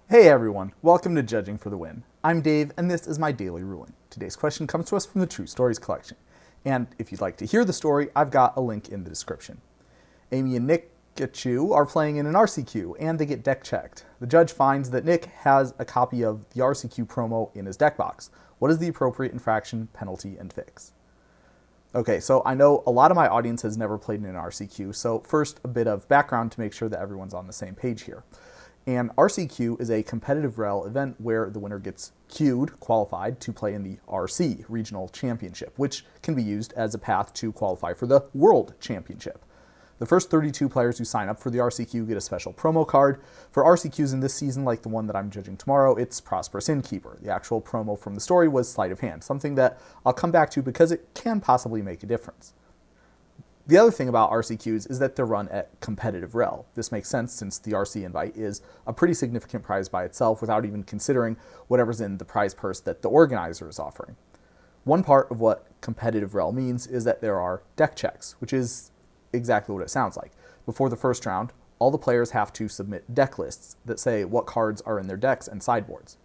Hey everyone, welcome to Judging for the Win. I'm Dave, and this is my daily ruling. Today's question comes to us from the True Stories collection. And if you'd like to hear the story, I've got a link in the description. Amy and Nick are playing in an RCQ, and they get deck checked. The judge finds that Nick has a copy of the RCQ promo in his deck box. What is the appropriate infraction, penalty, and fix? Okay, so I know a lot of my audience has never played in an RCQ, so first a bit of background to make sure that everyone's on the same page here. An RCQ is a competitive rel event where the winner gets qualified to play in the RC, Regional Championship, which can be used as a path to qualify for the World Championship. The first 32 players who sign up for the RCQ get a special promo card. For RCQs in this season, like the one that I'm judging tomorrow, it's Prosperous Innkeeper. The actual promo from the story was Sleight of Hand, something that I'll come back to because it can possibly make a difference. The other thing about RCQs is that they're run at competitive rel. This makes sense since the RC invite is a pretty significant prize by itself without even considering whatever's in the prize purse that the organizer is offering. One part of what competitive rel means is that there are deck checks, which is exactly what it sounds like. Before the first round, all the players have to submit deck lists that say what cards are in their decks and sideboards.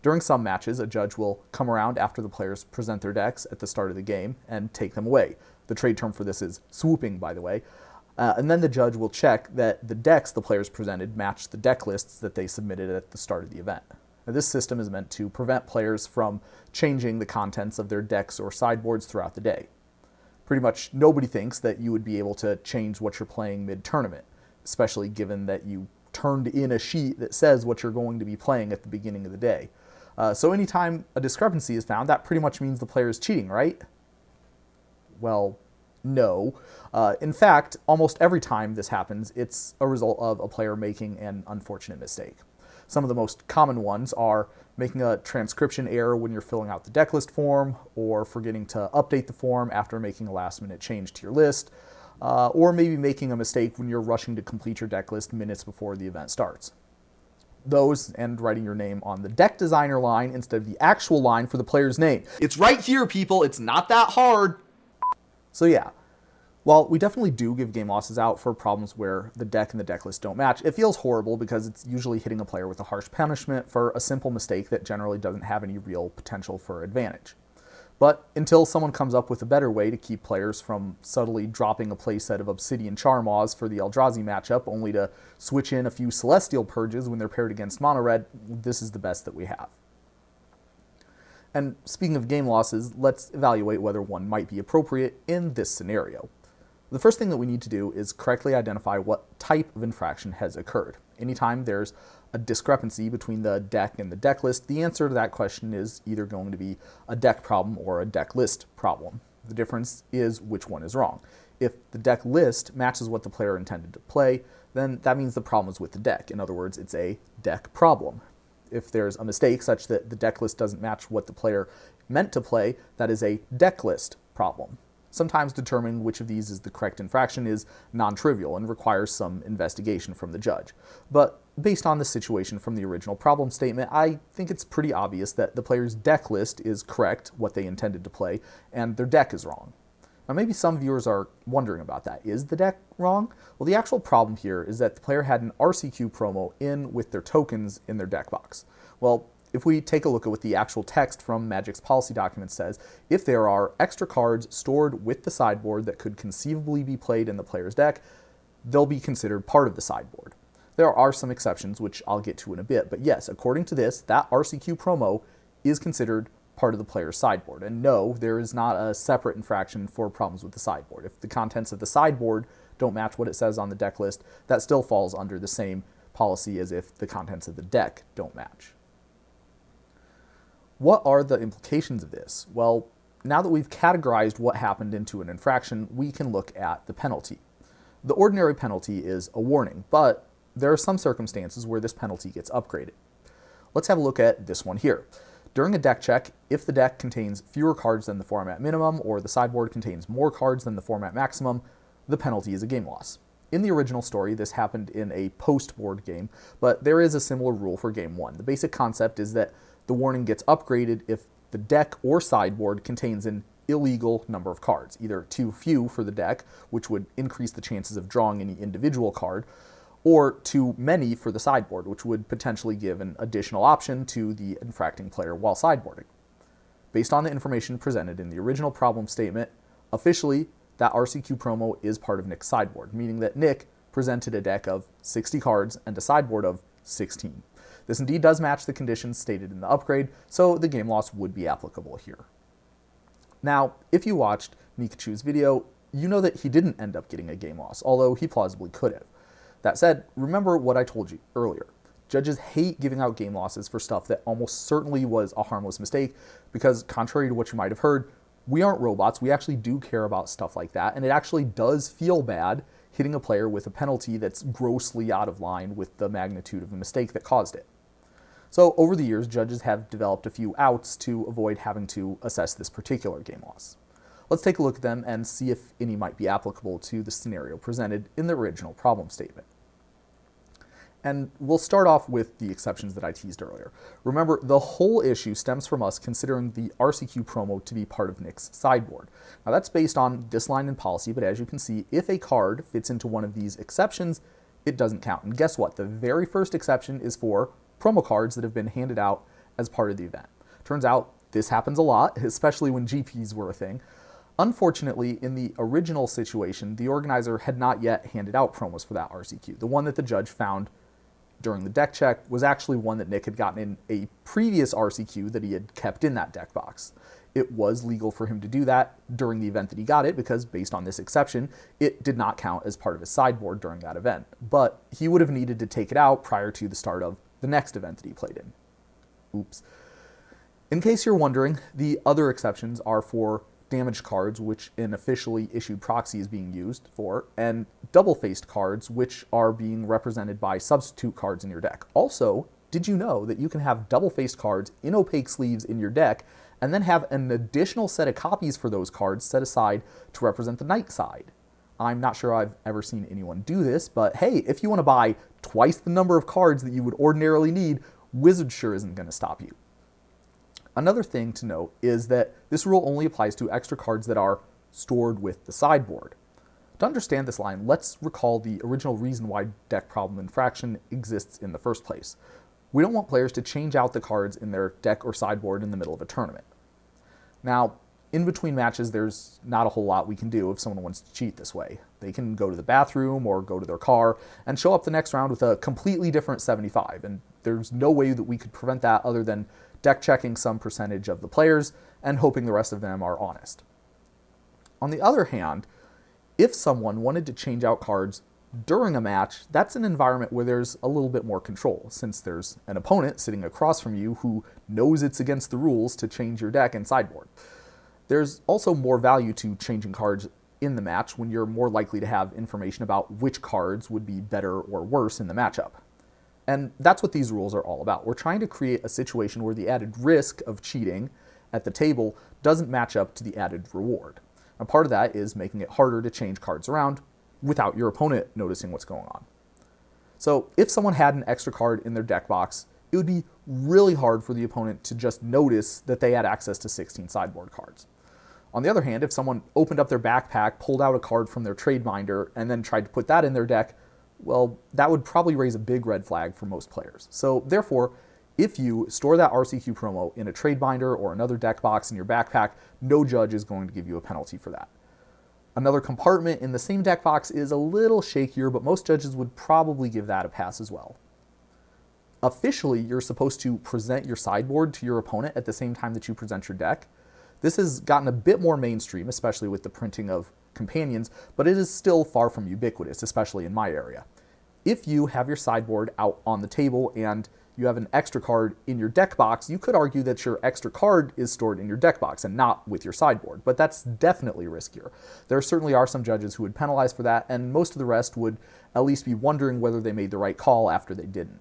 During some matches, a judge will come around after the players present their decks at the start of the game and take them away. The trade term for this is swooping, by the way. And then the judge will check that the decks the players presented match the deck lists that they submitted at the start of the event. Now, this system is meant to prevent players from changing the contents of their decks or sideboards throughout the day. Pretty much nobody thinks that you would be able to change what you're playing mid-tournament, especially given that you turned in a sheet that says what you're going to be playing at the beginning of the day. So anytime a discrepancy is found, that pretty much means the player is cheating, right? Well, no. In fact, almost every time this happens, it's a result of a player making an unfortunate mistake. Some of the most common ones are making a transcription error when you're filling out the decklist form, or forgetting to update the form after making a last-minute change to your list, or maybe making a mistake when you're rushing to complete your decklist minutes before the event starts. Those, and writing your name on the deck designer line instead of the actual line for the player's name. It's right here, people. It's not that hard. So yeah, while we definitely do give game losses out for problems where the deck and the deck list don't match, it feels horrible because it's usually hitting a player with a harsh punishment for a simple mistake that generally doesn't have any real potential for advantage. But until someone comes up with a better way to keep players from subtly dropping a playset of Obsidian Charmaws for the Eldrazi matchup only to switch in a few Celestial Purges when they're paired against Mono Red, this is the best that we have. And speaking of game losses, let's evaluate whether one might be appropriate in this scenario. The first thing that we need to do is correctly identify what type of infraction has occurred. Anytime there's a discrepancy between the deck and the deck list, the answer to that question is either going to be a deck problem or a deck list problem. The difference is which one is wrong. If the deck list matches what the player intended to play, then that means the problem is with the deck. In other words, it's a deck problem. If there's a mistake such that the deck list doesn't match what the player meant to play, that is a deck list problem. Sometimes determining which of these is the correct infraction is non-trivial and requires some investigation from the judge. But based on the situation from the original problem statement, I think it's pretty obvious that the player's deck list is correct, what they intended to play, and their deck is wrong. Now maybe some viewers are wondering about that. Is the deck wrong? Well, the actual problem here is that the player had an RCQ promo in with their tokens in their deck box. Well, if we take a look at what the actual text from Magic's policy document says, if there are extra cards stored with the sideboard that could conceivably be played in the player's deck, they'll be considered part of the sideboard. There are some exceptions, which I'll get to in a bit, but yes, according to this, that RCQ promo is considered part of the player's sideboard. And no, there is not a separate infraction for problems with the sideboard. If the contents of the sideboard don't match what it says on the deck list, that still falls under the same policy as if the contents of the deck don't match. What are the implications of this? Well, now that we've categorized what happened into an infraction, we can look at the penalty. The ordinary penalty is a warning, but there are some circumstances where this penalty gets upgraded. Let's have a look at this one here. During a deck check, if the deck contains fewer cards than the format minimum or the sideboard contains more cards than the format maximum, the penalty is a game loss. In the original story, this happened in a post-board game, but there is a similar rule for Game 1. The basic concept is that the warning gets upgraded if the deck or sideboard contains an illegal number of cards, either too few for the deck, which would increase the chances of drawing any individual card, or too many for the sideboard, which would potentially give an additional option to the infracting player while sideboarding. Based on the information presented in the original problem statement, officially, that RCQ promo is part of Nick's sideboard, meaning that Nick presented a deck of 60 cards and a sideboard of 16. This indeed does match the conditions stated in the upgrade, so the game loss would be applicable here. Now, if you watched Nikachu's video, you know that he didn't end up getting a game loss, although he plausibly could have. That said, remember what I told you earlier. Judges hate giving out game losses for stuff that almost certainly was a harmless mistake, because contrary to what you might have heard, we aren't robots. We actually do care about stuff like that, and it actually does feel bad hitting a player with a penalty that's grossly out of line with the magnitude of the mistake that caused it. So over the years, judges have developed a few outs to avoid having to assess this particular game loss. Let's take a look at them and see if any might be applicable to the scenario presented in the original problem statement. And we'll start off with the exceptions that I teased earlier. Remember, the whole issue stems from us considering the RCQ promo to be part of Nick's sideboard. Now that's based on this line in policy, but as you can see, if a card fits into one of these exceptions, it doesn't count. And guess what? The very first exception is for promo cards that have been handed out as part of the event. Turns out this happens a lot, especially when GPs were a thing. Unfortunately, in the original situation, the organizer had not yet handed out promos for that RCQ. The one that the judge found during the deck check was actually one that Nick had gotten in a previous RCQ that he had kept in that deck box. It was legal for him to do that during the event that he got it because, based on this exception, it did not count as part of his sideboard during that event. But he would have needed to take it out prior to the start of the next event that he played in. Oops. In case you're wondering, the other exceptions are for damaged cards, which an officially issued proxy is being used for, and double-faced cards, which are being represented by substitute cards in your deck. Also, did you know that you can have double-faced cards in opaque sleeves in your deck, and then have an additional set of copies for those cards set aside to represent the night side? I'm not sure I've ever seen anyone do this, but hey, if you want to buy twice the number of cards that you would ordinarily need, Wizard sure isn't going to stop you. Another thing to note is that this rule only applies to extra cards that are stored with the sideboard. To understand this line, let's recall the original reason why deck problem infraction exists in the first place. We don't want players to change out the cards in their deck or sideboard in the middle of a tournament. Now, in between matches, there's not a whole lot we can do if someone wants to cheat this way. They can go to the bathroom or go to their car and show up the next round with a completely different 75, and there's no way that we could prevent that other than deck checking some percentage of the players and hoping the rest of them are honest. On the other hand, if someone wanted to change out cards during a match, that's an environment where there's a little bit more control, since there's an opponent sitting across from you who knows it's against the rules to change your deck and sideboard. There's also more value to changing cards in the match when you're more likely to have information about which cards would be better or worse in the matchup. And that's what these rules are all about. We're trying to create a situation where the added risk of cheating at the table doesn't match up to the added reward. And part of that is making it harder to change cards around without your opponent noticing what's going on. So if someone had an extra card in their deck box, it would be really hard for the opponent to just notice that they had access to 16 sideboard cards. On the other hand, if someone opened up their backpack, pulled out a card from their trade binder, and then tried to put that in their deck, well, that would probably raise a big red flag for most players. So therefore, if you store that RCQ promo in a trade binder or another deck box in your backpack, no judge is going to give you a penalty for that. Another compartment in the same deck box is a little shakier, but most judges would probably give that a pass as well. Officially, you're supposed to present your sideboard to your opponent at the same time that you present your deck. This has gotten a bit more mainstream, especially with the printing of companions, but it is still far from ubiquitous, especially in my area. If you have your sideboard out on the table and you have an extra card in your deck box, you could argue that your extra card is stored in your deck box and not with your sideboard, but that's definitely riskier. There certainly are some judges who would penalize for that, and most of the rest would at least be wondering whether they made the right call after they didn't.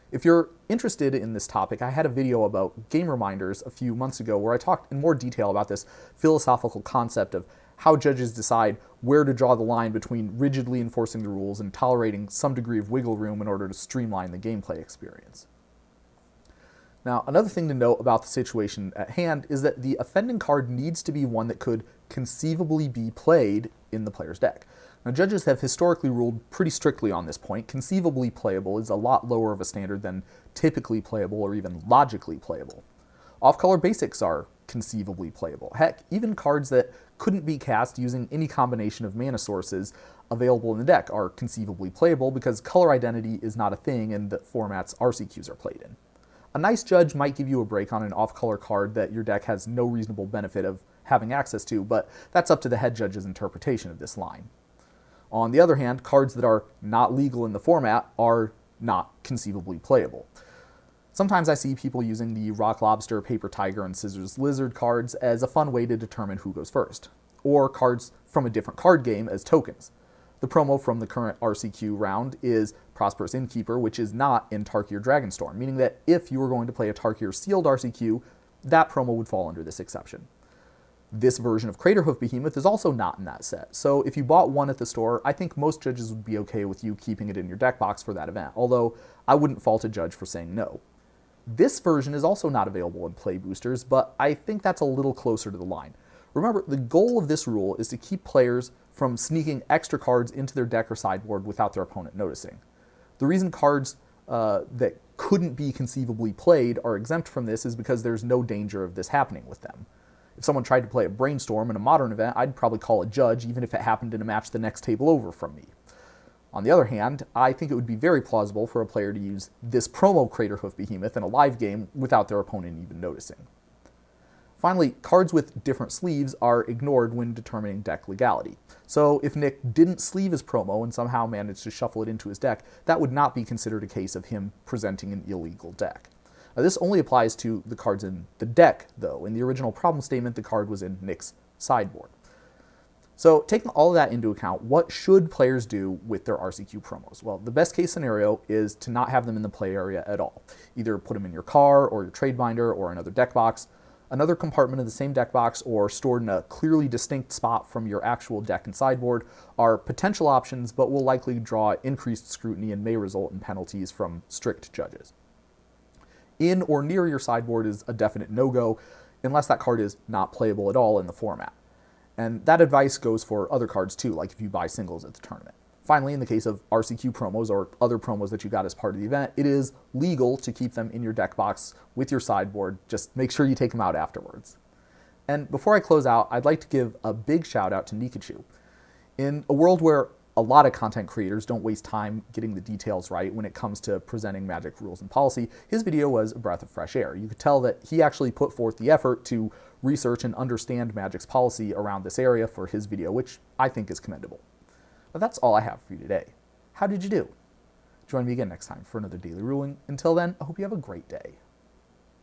If you're interested in this topic, I had a video about game reminders a few months ago where I talked in more detail about this philosophical concept of how judges decide where to draw the line between rigidly enforcing the rules and tolerating some degree of wiggle room in order to streamline the gameplay experience. Now, another thing to note about the situation at hand is that the offending card needs to be one that could conceivably be played in the player's deck. Now, judges have historically ruled pretty strictly on this point. Conceivably playable is a lot lower of a standard than typically playable or even logically playable. Off-color basics are conceivably playable. Heck, even cards that couldn't be cast using any combination of mana sources available in the deck are conceivably playable because color identity is not a thing in the formats RCQs are played in. A nice judge might give you a break on an off-color card that your deck has no reasonable benefit of having access to, but that's up to the head judge's interpretation of this line. On the other hand, cards that are not legal in the format are not conceivably playable. Sometimes I see people using the Rock Lobster, Paper Tiger, and Scissors Lizard cards as a fun way to determine who goes first, or cards from a different card game as tokens. The promo from the current RCQ round is Prosperous Innkeeper, which is not in Tarkir Dragonstorm, meaning that if you were going to play a Tarkir sealed RCQ, that promo would fall under this exception. This version of Craterhoof Behemoth is also not in that set, so if you bought one at the store, I think most judges would be okay with you keeping it in your deck box for that event, although I wouldn't fault a judge for saying no. This version is also not available in play boosters, but I think that's a little closer to the line. Remember, the goal of this rule is to keep players from sneaking extra cards into their deck or sideboard without their opponent noticing. The reason cards that couldn't be conceivably played are exempt from this is because there's no danger of this happening with them. If someone tried to play a Brainstorm in a modern event, I'd probably call a judge even if it happened in a match the next table over from me. On the other hand, I think it would be very plausible for a player to use this promo Craterhoof Behemoth in a live game without their opponent even noticing. Finally, cards with different sleeves are ignored when determining deck legality. So if Nick didn't sleeve his promo and somehow managed to shuffle it into his deck, that would not be considered a case of him presenting an illegal deck. Now, this only applies to the cards in the deck, though. In the original problem statement, the card was in Nick's sideboard. So taking all of that into account, what should players do with their RCQ promos? Well, the best case scenario is to not have them in the play area at all. Either put them in your car or your trade binder or another deck box, another compartment of the same deck box, or stored in a clearly distinct spot from your actual deck and sideboard are potential options, but will likely draw increased scrutiny and may result in penalties from strict judges. In or near your sideboard is a definite no-go unless that card is not playable at all in the format. And that advice goes for other cards too, like if you buy singles at the tournament. Finally, in the case of RCQ promos or other promos that you got as part of the event, it is legal to keep them in your deck box with your sideboard. Just make sure you take them out afterwards. And before I close out, I'd like to give a big shout out to Nikachu. In a world where a lot of content creators don't waste time getting the details right when it comes to presenting Magic rules and policy, his video was a breath of fresh air. You could tell that he actually put forth the effort to research and understand Magic's policy around this area for his video, which I think is commendable. But that's all I have for you today. How did you do? Join me again next time for another Daily Ruling. Until then, I hope you have a great day.